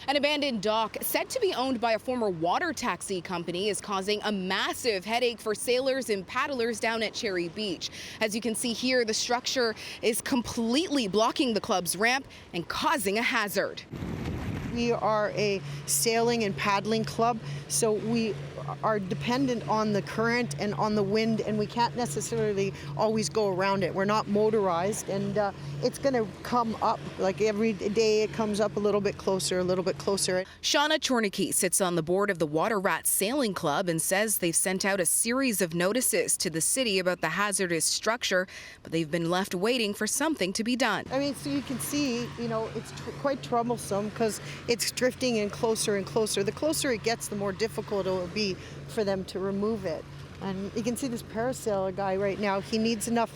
An abandoned dock said to be owned by a former water taxi company is causing a massive headache for sailors and paddlers down at Cherry Beach. As you can see here, the structure is completely blocking the club's ramp and causing a hazard. We are a sailing and paddling club, so we are dependent on the current and on the wind, and we can't necessarily always go around it. We're not motorized, and it's going to come up. Like every day it comes up a little bit closer, a little bit closer. Shauna Chornicki sits on the board of the Water Rat Sailing Club and says they've sent out a series of notices to the city about the hazardous structure, but they've been left waiting for something to be done. I mean, so you can see, it's quite troublesome because it's drifting in closer and closer. The closer it gets, the more difficult it will be for them to remove it. And you can see this parasailer guy right now, he needs enough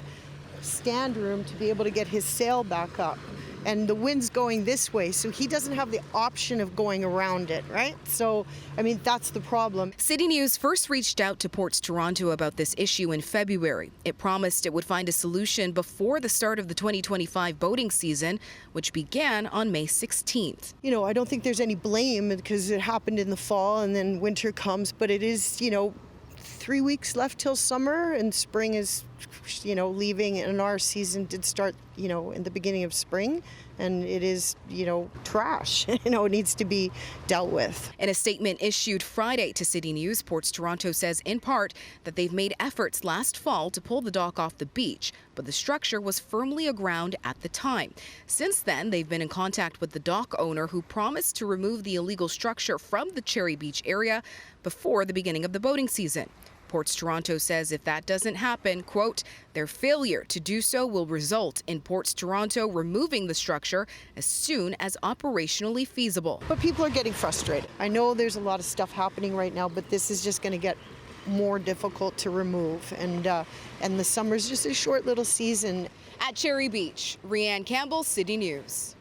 stand room to be able to get his sail back up. And the wind's going this way, so he doesn't have the option of going around it, right? So, I mean, that's the problem. City News first reached out to Ports Toronto about this issue in February. It promised it would find a solution before the start of the 2025 boating season, which began on May 16th. I don't think there's any blame because it happened in the fall and then winter comes, but it is, 3 weeks left till summer, and spring is, leaving, and our season did start, in the beginning of spring, and it is, trash. It needs to be dealt with. In a statement issued Friday to City News, Ports Toronto says in part that they've made efforts last fall to pull the dock off the beach, but the structure was firmly aground at the time. Since then, they've been in contact with the dock owner, who promised to remove the illegal structure from the Cherry Beach area before the beginning of the boating season. Ports Toronto says if that doesn't happen, quote, their failure to do so will result in Ports Toronto removing the structure as soon as operationally feasible. But people are getting frustrated. I know there's a lot of stuff happening right now, but this is just going to get more difficult to remove. And the summer's just a short little season. At Cherry Beach, Rhianne Campbell, City News.